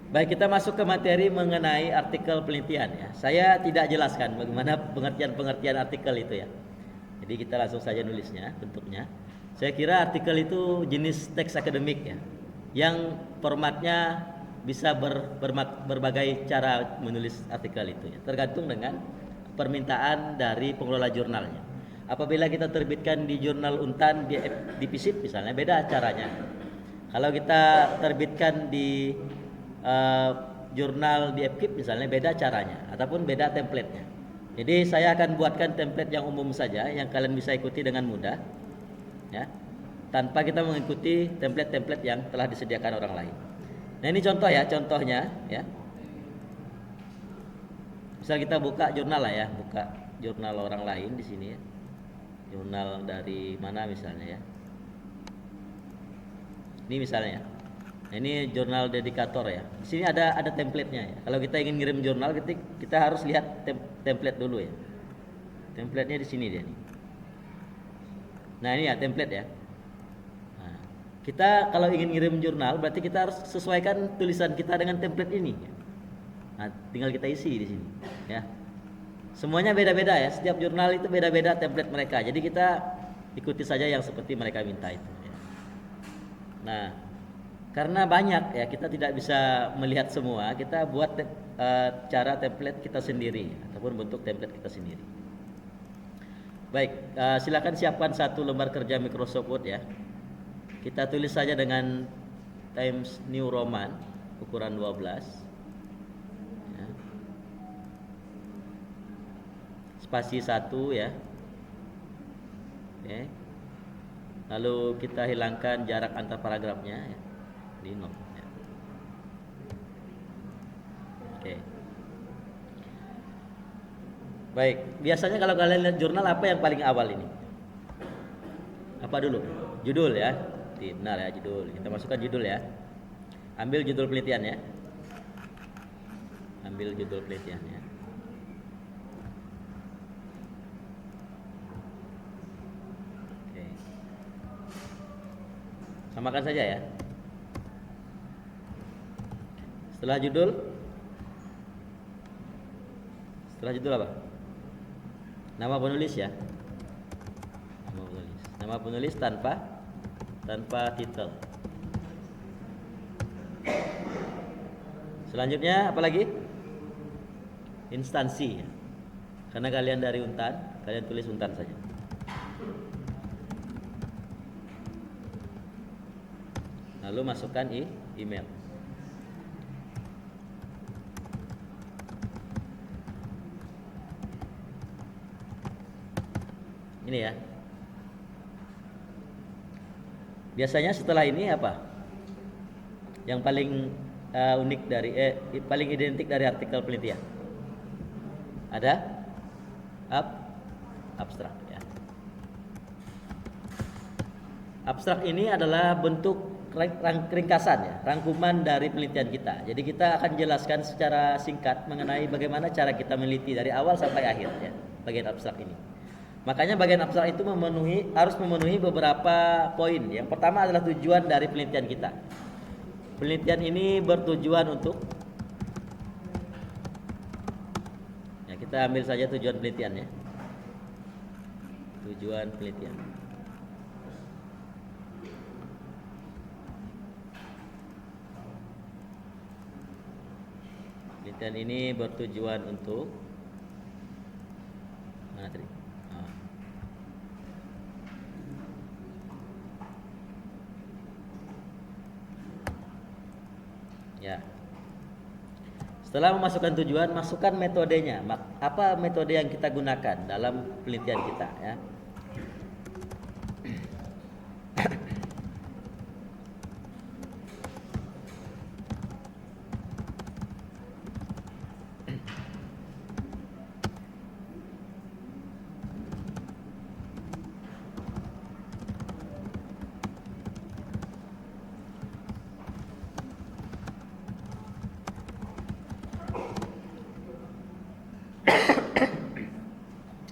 Baik, kita masuk ke materi mengenai artikel penelitian ya. Saya tidak jelaskan bagaimana pengertian-pengertian artikel itu ya. Jadi kita langsung saja nulisnya, bentuknya. Saya kira artikel itu jenis teks akademik ya, yang formatnya bisa berbagai cara menulis artikel itu ya, tergantung dengan permintaan dari pengelola jurnalnya. Apabila kita terbitkan di jurnal Untan di PISIP misalnya, beda caranya. Kalau kita terbitkan di uh, jurnal di FKIP misalnya, beda caranya ataupun beda templatenya. Jadi saya akan buatkan template yang umum saja yang kalian bisa ikuti dengan mudah ya, tanpa kita mengikuti template-template yang telah disediakan orang lain. Nah, ini contoh ya, contohnya ya. Misal kita buka jurnal lah ya, buka jurnal orang lain di sini ya. Jurnal dari mana misalnya ya. Ini misalnya. Nah, ini jurnal dedikator ya. Di sini ada template-nya ya. Kalau kita ingin ngirim jurnal, kita harus lihat template dulu ya. Template-nya di sini dia nih. Nah, ini ya template ya. Nah, kita kalau ingin ngirim jurnal, berarti kita harus sesuaikan tulisan kita dengan template ini. Nah, tinggal kita isi di sini ya. Semuanya beda-beda ya. Setiap jurnal itu beda-beda template mereka. Jadi kita ikuti saja yang seperti mereka minta itu ya. Nah, karena banyak ya, kita tidak bisa melihat semua. Kita buat cara template kita sendiri ataupun bentuk template kita sendiri. Baik, silakan siapkan satu lembar kerja Microsoft Word ya. Kita tulis saja dengan Times New Roman ukuran 12 ya. Spasi 1 ya. Oke. Lalu kita hilangkan jarak antar paragrafnya ya. Di 0 ya. Oke. Baik, biasanya kalau kalian lihat jurnal, apa yang paling awal ini? Apa dulu? Judul ya. Benar ya, judul. Kita masukkan judul ya. Ambil judul penelitian ya. Ambil judul penelitian ya. Oke. Samakan saja ya. Setelah judul apa? Nama penulis ya. Nama penulis tanpa titel. Selanjutnya apa lagi? Instansi ya. Karena kalian dari Untan, kalian tulis Untan saja. Lalu masukkan email. Ini ya. Biasanya setelah ini apa? Yang paling unik dari paling identik dari artikel penelitian? Ada abstrak ya. Abstrak ini adalah bentuk ringkasan ya, rangkuman dari penelitian kita. Jadi kita akan jelaskan secara singkat mengenai bagaimana cara kita meneliti dari awal sampai akhir ya, bagian abstrak ini. Makanya bagian abstrak itu harus memenuhi beberapa poin. Yang pertama adalah tujuan dari penelitian kita. Penelitian ini bertujuan untuk ya, kita ambil saja tujuan penelitian ya. Tujuan penelitian. Penelitian ini bertujuan untuk mana tadi? Ya. Setelah memasukkan tujuan, masukkan metodenya. Apa metode yang kita gunakan dalam penelitian kita ya.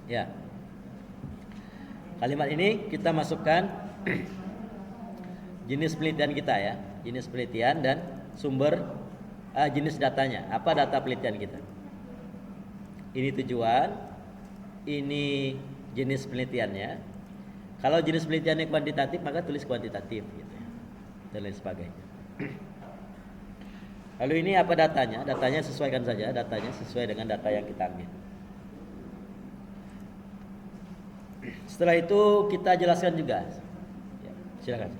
Ya. Kalimat ini kita masukkan jenis penelitian kita ya, jenis penelitian dan sumber jenis datanya. Apa data penelitian kita? Ini tujuan, ini jenis penelitiannya. Kalau jenis penelitiannya kuantitatif, maka tulis kuantitatif, gitu ya, dan lain sebagainya. Lalu ini apa datanya? Datanya sesuaikan saja, datanya sesuai dengan data yang kita ambil. Setelah itu kita jelaskan juga. Ya, silakan.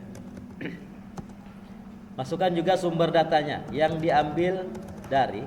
Masukkan juga sumber datanya yang diambil dari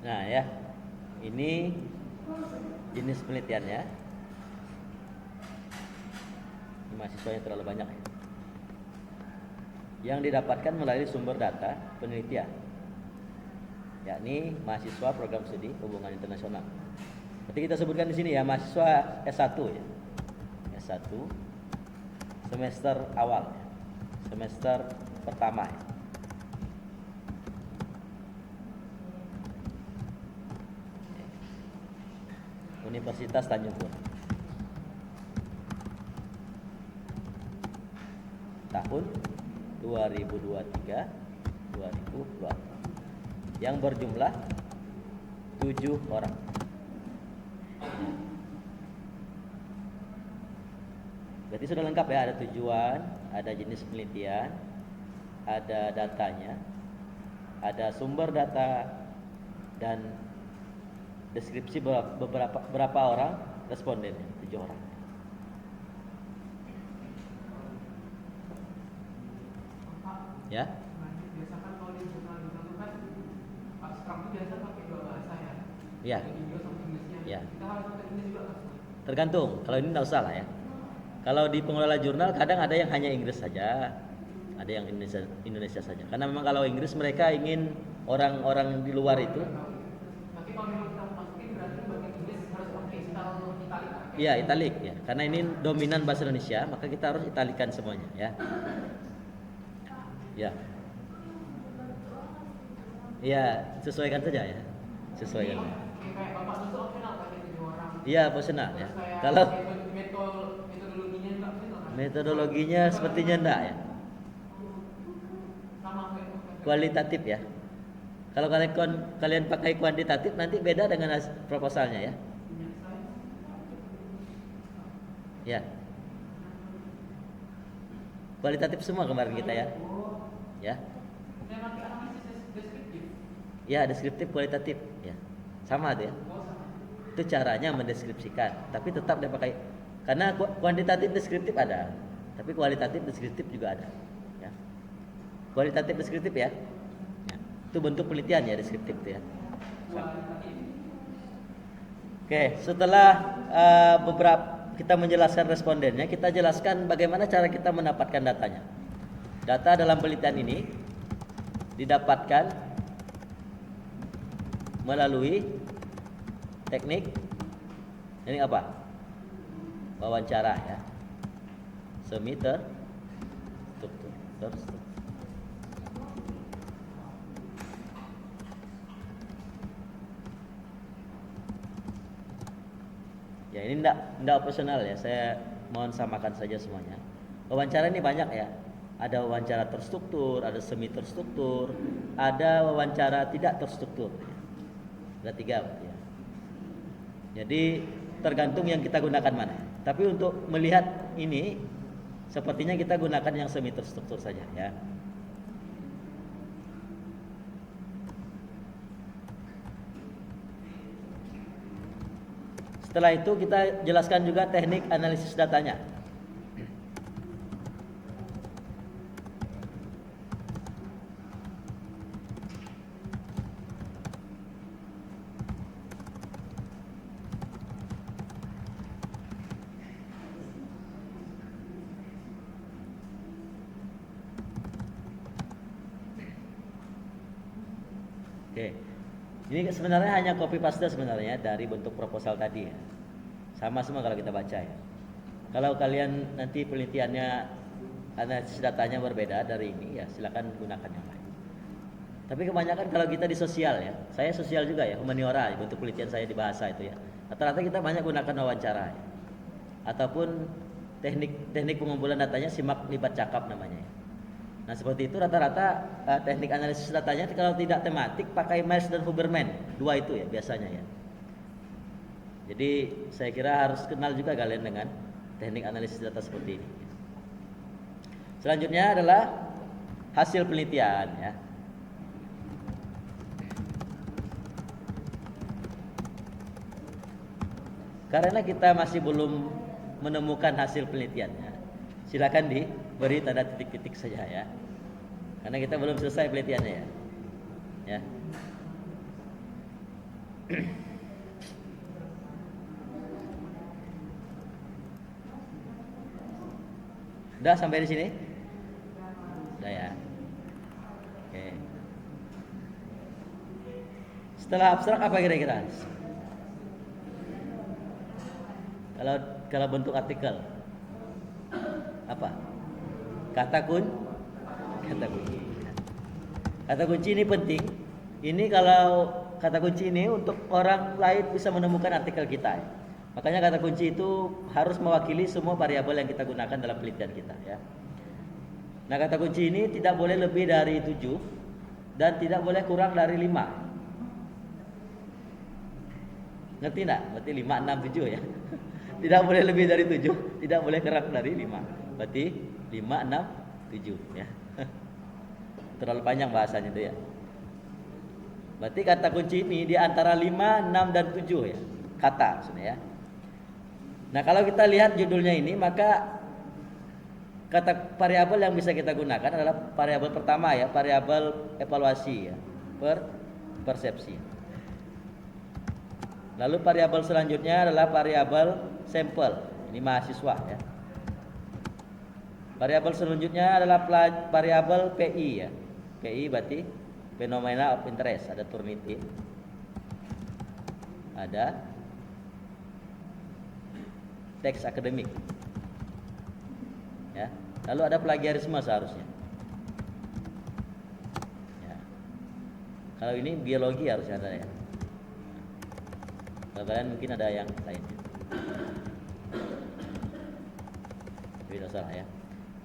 nah ya, ini jenis penelitiannya. Ini mahasiswanya terlalu banyak ya. Yang didapatkan melalui sumber data penelitian, yakni mahasiswa program studi hubungan internasional. Berarti kita sebutkan di sini ya, mahasiswa S1 ya. S1 semester awal ya. Semester pertama ya. Universitas Tanjung Pura. Tahun 2023-2024. Yang berjumlah 7 orang. Berarti sudah lengkap ya, ada tujuan, ada jenis penelitian, ada datanya, ada sumber data, dan deskripsi berapa orang responden, 7 orang. Ya. Biasakan kalau di jurnal itu kan abstrak itu biasa pakai 2 bahasa ya. Ya. Inggris sama Inggrisnya. Ya. Kita harus pakai Inggris juga kan? Tergantung. Kalau ini tidak usah lah ya. Kalau di pengelola jurnal kadang ada yang hanya Inggris saja, ada yang Indonesia saja. Karena memang kalau Inggris mereka ingin orang-orang di luar itu. Tapi kalau memang kita masukin berarti bagi Inggris harus pakai style italik. Iya, italik ya. Karena ini dominan bahasa Indonesia, maka kita harus italikan semuanya ya. Ya. Iya, sesuaikan saja ya. Sesuaikan. Kayak Bapak itu opsional pakai 7 orang. Iya, opsional ya. Kalau metodologinya enggak opsional kan? metodologinya sepertinya enggak ya. Sama Kualitatif ya. Kalau kalian pakai kuantitatif nanti beda dengan proposalnya ya. Ya. Kualitatif semua kemarin kita ya. Ya. Ya, deskriptif kualitatif ya. Sama tuh ya. Itu caranya mendeskripsikan, tapi tetap dia pakai, karena kuantitatif deskriptif ada, tapi kualitatif deskriptif juga ada ya. Kualitatif deskriptif ya. Ya. Itu bentuk penelitian ya, deskriptif itu ya. Oke, setelah beberapa kita menjelaskan respondennya, kita jelaskan bagaimana cara kita mendapatkan datanya. Data dalam penelitian ini didapatkan melalui teknik ini apa? Wawancara ya. Semi terstruktur. Ya, ini enggak opsional ya. Saya mohon samakan saja semuanya. Wawancara ini banyak ya. Ada wawancara terstruktur, ada semi terstruktur, ada wawancara tidak terstruktur. Ada 3 berarti ya. Jadi tergantung yang kita gunakan mana. Tapi untuk melihat ini sepertinya kita gunakan yang semi terstruktur saja ya. Setelah itu kita jelaskan juga teknik analisis datanya. Oke. Ini sebenarnya hanya copy paste sebenarnya dari bentuk proposal tadi ya. Sama semua kalau kita baca ya. Kalau kalian nanti penelitiannya analisis datanya berbeda dari ini ya silakan gunakan yang lain. Tapi kebanyakan kalau kita di sosial ya, saya sosial juga ya, humaniora bentuk penelitian saya di bahasa itu ya. Rata-rata kita banyak gunakan wawancara ya. Ataupun teknik pengumpulan datanya simak libat cakap namanya ya. Nah seperti itu rata-rata teknik analisis datanya kalau tidak tematik pakai Myers dan Huberman, dua itu ya biasanya ya. Jadi saya kira harus kenal juga kalian dengan teknik analisis data seperti ini. Selanjutnya adalah hasil penelitian ya. Karena kita masih belum menemukan hasil penelitiannya, silakan diberi tanda titik-titik saja ya. Karena kita belum selesai penelitiannya ya. Ya. Udah sampai di sini? Udah ya. Oke. Setelah abstrak apa kira-kira? Kalau bentuk artikel apa? Kata kunci. Kata kunci ini penting. Ini kalau kata kunci ini untuk orang lain bisa menemukan artikel kita. Ya. Makanya kata kunci itu harus mewakili semua variabel yang kita gunakan dalam penelitian kita ya. Nah, kata kunci ini tidak boleh lebih dari 7 dan tidak boleh kurang dari 5. Ngerti enggak? Berarti 5, 6, 7 ya. Tidak boleh lebih dari 7, tidak boleh kurang dari 5. Berarti 5, 6, 7 ya. Terlalu panjang bahasanya itu ya. Berarti kata kunci ini di antara 5, 6 dan 7 ya. Kata maksudnya ya. Nah, kalau kita lihat judulnya ini, maka kata variabel yang bisa kita gunakan adalah variabel pertama ya, variabel evaluasi ya, persepsi. Lalu variabel selanjutnya adalah variabel sampel, ini mahasiswa ya. Variabel selanjutnya adalah variabel PI ya. PI berarti phenomena of interest, ada Turnitin. Ada teks akademik. Ya. Lalu ada plagiarisme seharusnya. Ya. Kalau ini biologi harus ada ya. Kalau kalian mungkin ada yang lain. Tidak salah ya.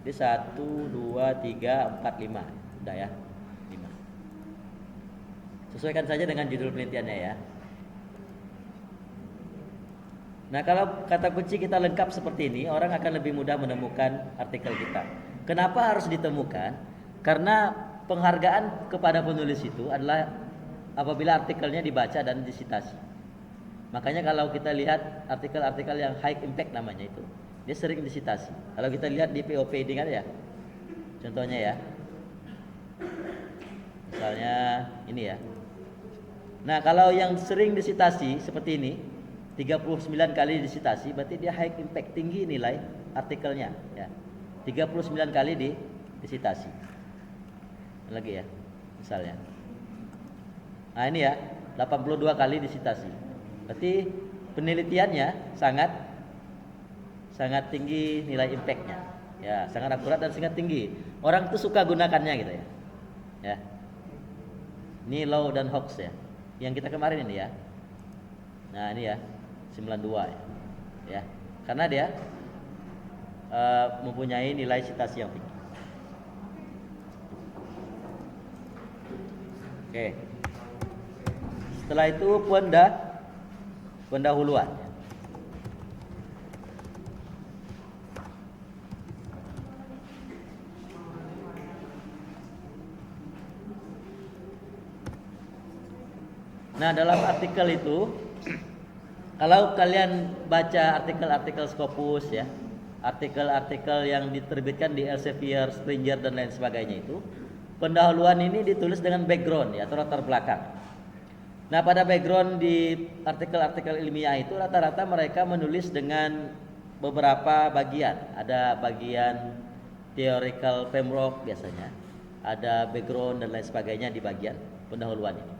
Jadi 1, 2, 3, 4, 5. Udah ya. 5. Sesuaikan saja dengan judul penelitiannya ya. Nah, kalau kata kunci kita lengkap seperti ini, orang akan lebih mudah menemukan artikel kita. Kenapa harus ditemukan? Karena penghargaan kepada penulis itu adalah apabila artikelnya dibaca dan disitasi. Makanya kalau kita lihat artikel-artikel yang high impact namanya itu, dia sering disitasi. Kalau kita lihat di POP ini kan ya, contohnya ya, misalnya ini ya. Nah, kalau yang sering disitasi seperti ini, 39 kali disitasi, berarti dia high impact, tinggi nilai artikelnya ya. 39 kali disitasi. Lagi ya, misalnya. Nah, ini ya, 82 kali disitasi. Berarti penelitiannya sangat tinggi nilai impactnya. Ya, sangat akurat dan sangat tinggi. Orang itu suka gunakannya gitu ya. Ya. Ini Low dan Hawkes ya. Yang kita kemarin ini ya. Nah, ini ya. 92 ya. Karena dia mempunyai nilai citasi yang tinggi. Oke. Setelah itu pendahuluan. Nah, dalam artikel itu, kalau kalian baca artikel-artikel Scopus ya, artikel-artikel yang diterbitkan di Elsevier, Springer dan lain sebagainya itu, pendahuluan ini ditulis dengan background ya, atau latar belakang. Nah, pada background di artikel-artikel ilmiah itu rata-rata mereka menulis dengan beberapa bagian. Ada bagian theoretical framework biasanya, ada background dan lain sebagainya di bagian pendahuluan ini.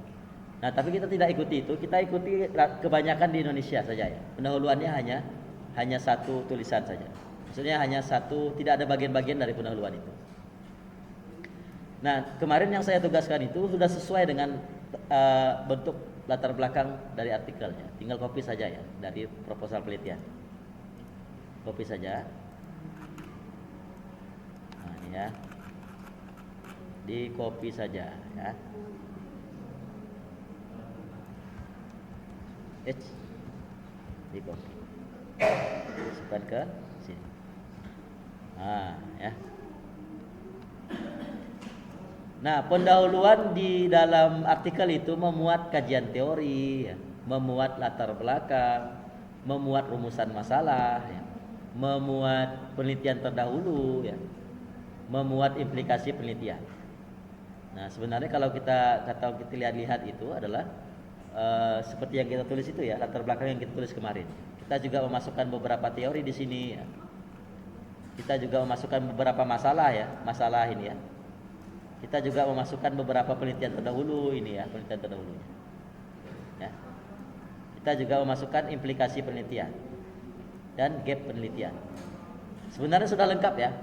Nah, tapi kita tidak ikuti itu, kita ikuti kebanyakan di Indonesia saja ya. Pendahuluannya hanya satu tulisan saja. Maksudnya hanya satu, tidak ada bagian-bagian dari pendahuluan itu. Nah, kemarin yang saya tugaskan itu sudah sesuai dengan bentuk latar belakang dari artikelnya. Tinggal copy saja ya dari proposal penelitian. Copy saja. Nah, ini ya. Di copy saja ya. Di copy. Masukkan ke sini. Ya. Nah, pendahuluan di dalam artikel itu memuat kajian teori, ya, memuat latar belakang, memuat rumusan masalah, ya, memuat penelitian terdahulu, ya, memuat implikasi penelitian. Nah, sebenarnya kalau kita lihat itu adalah seperti yang kita tulis itu ya, latar belakang yang kita tulis kemarin. Kita juga memasukkan beberapa teori di sini ya. Kita juga memasukkan beberapa masalah ya, masalah ini ya. Kita juga memasukkan beberapa penelitian terdahulu ini ya, penelitian terdahulunya. Ya. Kita juga memasukkan implikasi penelitian dan gap penelitian. Sebenarnya sudah lengkap ya.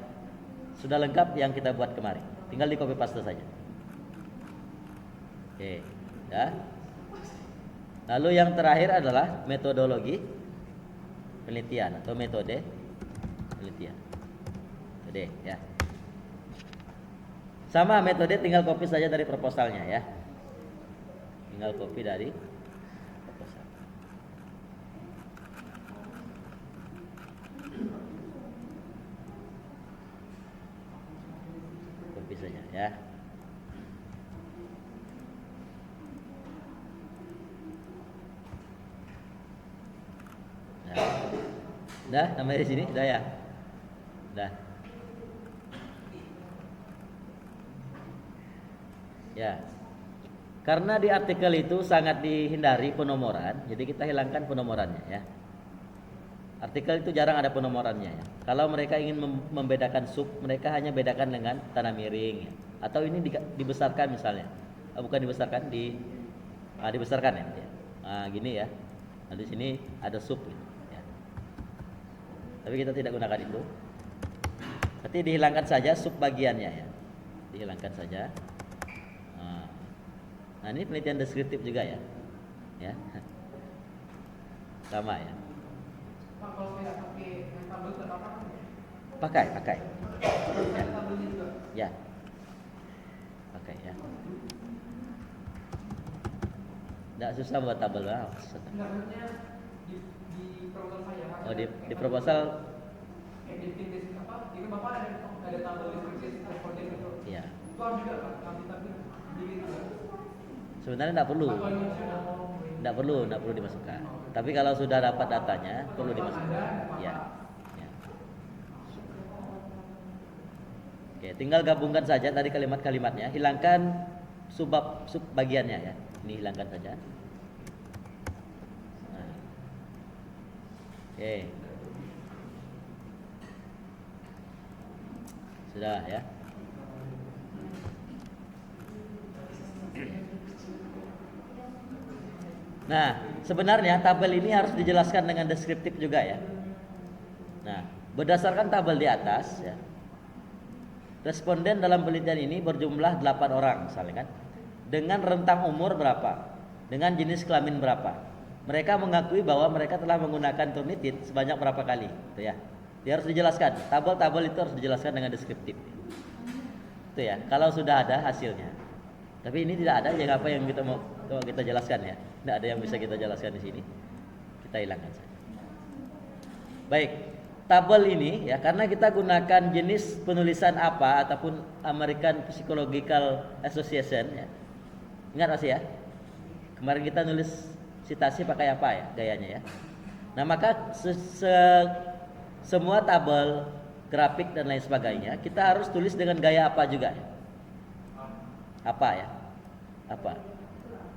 Sudah lengkap yang kita buat kemarin. Tinggal di copy paste saja. Oke, ya. Lalu yang terakhir adalah metodologi penelitian atau metode penelitian. Metode ya. Sama metode tinggal copy saja dari proposalnya ya. Tinggal copy dari proposal. Copy saja ya. Dah, namanya di sini, dah ya. Dah. Ya. Karena di artikel itu sangat dihindari penomoran, jadi kita hilangkan penomorannya ya. Artikel itu jarang ada penomorannya ya. Kalau mereka ingin membedakan sub, mereka hanya bedakan dengan tanda miring ya. Atau ini dibesarkan misalnya. Bukan dibesarkan, dibesarkan ya. Nah, gini ya. Nah, di sini ada sub gitu. Tapi kita tidak gunakan itu. Berarti dihilangkan saja sub bagiannya ya. Dihilangkan saja. Nah, ini penelitian deskriptif juga ya. Ya. Sama ya. Pak, kalau saya pakai yang tabel tidak apa-apa? Pakai. Ya. Tabelnya juga. Ya. Pakai ya. Tidak susah buat tabel lah. Enggak, maksudnya di proposal saya. Oh, di proposal Di apa? Itu Bapak ada tabel deskripsi responden itu. ya. Itu harus juga Pak, tapi gitu. Sebenarnya tidak perlu. Tidak perlu dimasukkan. Tapi kalau sudah dapat datanya perlu dimasukkan. Ya. Oke, tinggal gabungkan saja tadi kalimat-kalimatnya, hilangkan sub bagiannya ya. Ini hilangkan saja. Nah. Oke. Sudah ya. Nah, sebenarnya tabel ini harus dijelaskan dengan deskriptif juga ya. Nah, berdasarkan tabel di atas ya. Responden dalam penelitian ini berjumlah 8 orang misalnya kan. Dengan rentang umur berapa? Dengan jenis kelamin berapa? Mereka mengakui bahwa mereka telah menggunakan Turnitin sebanyak berapa kali, gitu ya. Dia harus dijelaskan. Tabel-tabel itu harus dijelaskan dengan deskriptif. Itu ya. Kalau sudah ada hasilnya. Tapi ini tidak ada, ya apa yang kita mau kita jelaskan ya. Tidak ada yang bisa kita jelaskan di sini. Kita hilangkan saja. Baik, tabel ini ya karena kita gunakan jenis penulisan apa ataupun American Psychological Association ya. Ingat masih ya? Kemarin kita nulis citasi pakai apa ya gayanya ya. Nah, maka semua tabel, grafik dan lain sebagainya kita harus tulis dengan gaya apa juga ya. Apa ya? Apa?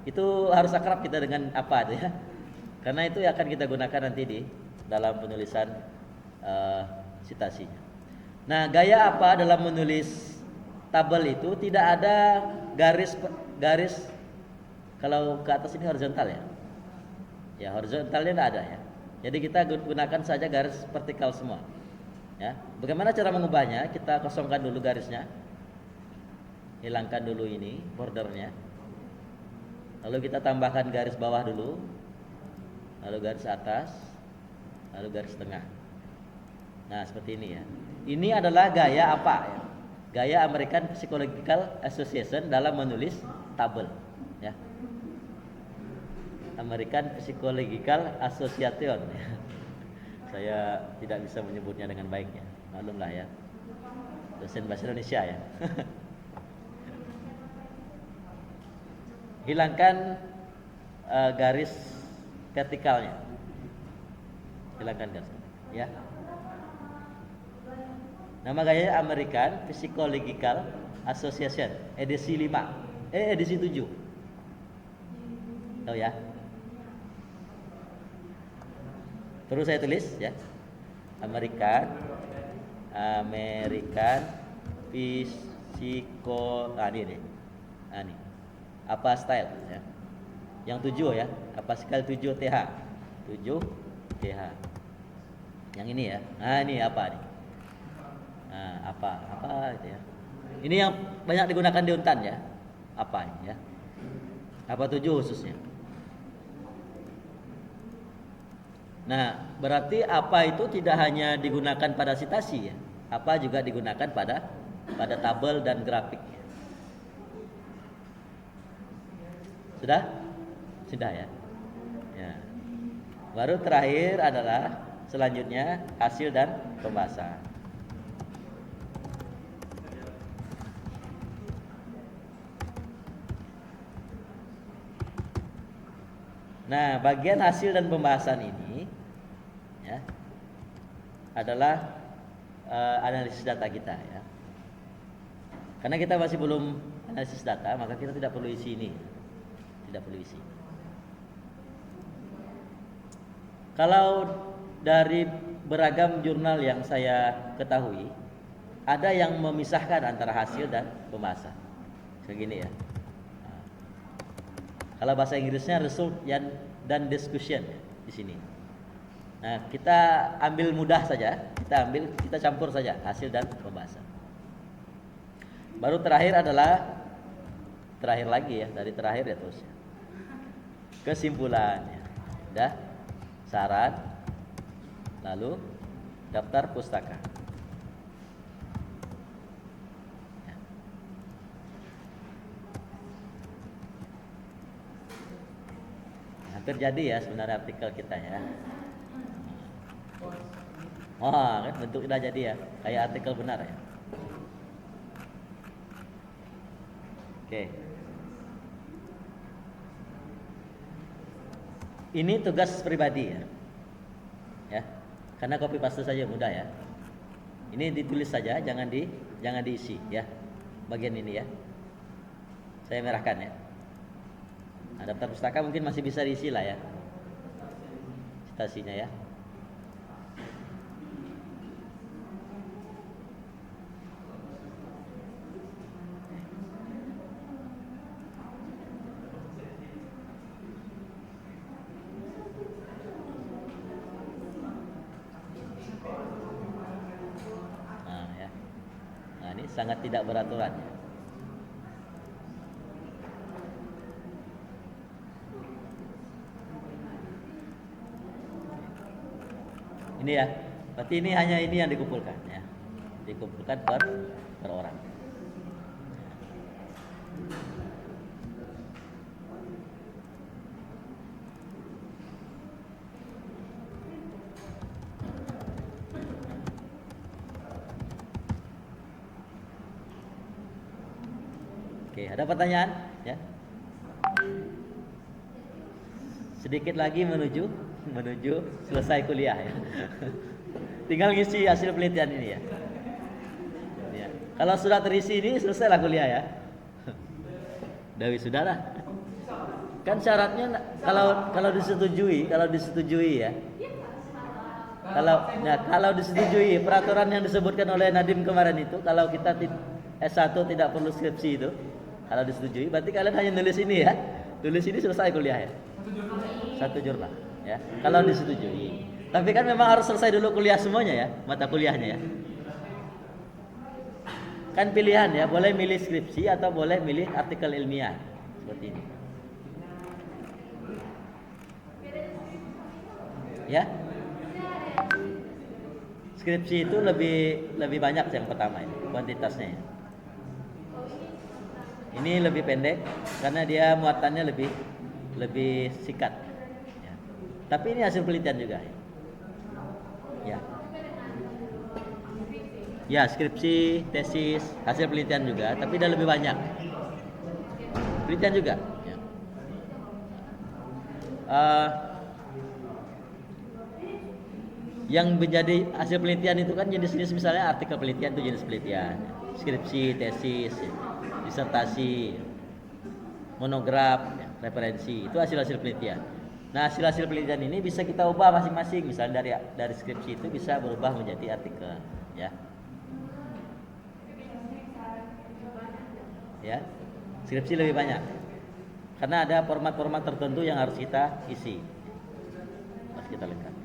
Itu harus akrab kita dengan apa itu ya. Karena itu akan kita gunakan nanti di dalam penulisan citasinya. Nah, gaya apa dalam menulis tabel itu tidak ada garis Kalau ke atas ini horizontal ya. Ya, horizontalnya tidak ada ya. Jadi kita gunakan saja garis vertikal semua. Ya. Bagaimana cara mengubahnya? Kita kosongkan dulu garisnya. Hilangkan dulu ini bordernya. Lalu kita tambahkan garis bawah dulu. Lalu garis atas. Lalu garis tengah. Nah, seperti ini ya. Ini adalah gaya apa ya? Gaya American Psychological Association dalam menulis tabel ya. American Psychological Association. Saya tidak bisa menyebutnya dengan baik ya. Maklumlah ya. Dosen bahasa Indonesia ya. Hilangkan garis vertikalnya. Hilangkan garis ya. Nama gaya American Psychological Association edisi 5. Edisi 7. Tahu ya? Terus saya tulis ya. American Psycho ini. Nah, ini. Apa style ya? Yang 7 ya. Apa style 7 TH? 7 TH. Yang ini ya. Nah, ini apa nih? Nah, apa gitu ya. Ini yang banyak digunakan di Untan ya. Apa ini ya? Apa 7 khususnya? Nah, berarti apa itu tidak hanya digunakan pada citasi ya. Apa juga digunakan pada tabel dan grafik. Sudah? Sudah ya. Ya. Baru terakhir adalah selanjutnya hasil dan pembahasan. Nah, bagian hasil dan pembahasan ini ya adalah analisis data kita ya. Karena kita masih belum analisis data, maka kita tidak perlu isi ini. Tidak perlu isi. Kalau dari beragam jurnal yang saya ketahui, ada yang memisahkan antara hasil dan pembahasan. Begini ya. Kalau bahasa Inggrisnya result dan discussion ya, di sini. Nah, kita ambil mudah saja, kita campur saja hasil dan pembahasan. Baru terakhir adalah terakhir lagi ya, dari terakhir ya terus. Kesimpulannya. Udah, saran, lalu daftar pustaka. Hampir jadi ya sebenarnya artikel kita ya. Wah, kan bentuk udah jadi ya, kayak artikel benar ya. Oke. Ini tugas pribadi ya. Ya. Karena copy paste saja mudah ya. Ini ditulis saja, jangan diisi ya. Bagian ini ya. Saya merahkan ya. Nah, daftar pustaka mungkin masih bisa diisi lah ya. Citasinya ya. Nah, ini sangat tidak beraturan ya. Ini ya, berarti ini hanya ini yang dikumpulkan ya, dikumpulkan per orang. Oke, ada pertanyaan ya? Sedikit lagi menuju selesai kuliah ya. Tinggal ngisi hasil penelitian ini ya. Ya. Kalau sudah terisi ini selesailah kuliah ya. Dewi sudah lah. Kan syaratnya kalau disetujui ya. Kalau disetujui peraturan yang disebutkan oleh Nadiem kemarin itu, kalau kita S1 tidak perlu skripsi itu, kalau disetujui berarti kalian hanya nulis ini ya. tulis ini selesai kuliah ya. Satu jurnal. Satu jurnal ya. Kalau disetujui. Tapi kan memang harus selesai dulu kuliah semuanya ya, mata kuliahnya ya. Kan pilihan ya, boleh milih skripsi atau boleh milih artikel ilmiah seperti ini. Ya. Skripsi itu lebih banyak yang pertama ini, kuantitasnya ya. Ini lebih pendek karena dia muatannya lebih singkat. Ya. Tapi ini hasil penelitian juga. Ya. Ya, skripsi, tesis, hasil penelitian juga, tapi udah lebih banyak. Penelitian juga. Ya. Yang menjadi hasil penelitian itu kan jenis-jenis, misalnya artikel penelitian itu jenis penelitian, skripsi, tesis, disertasi, monograf, referensi, itu hasil-hasil penelitian. Nah, hasil-hasil penelitian ini bisa kita ubah masing-masing, misalnya dari skripsi itu bisa berubah menjadi artikel, ya. Ya, skripsi lebih banyak karena ada format-format tertentu yang harus kita isi, harus kita lengkapi.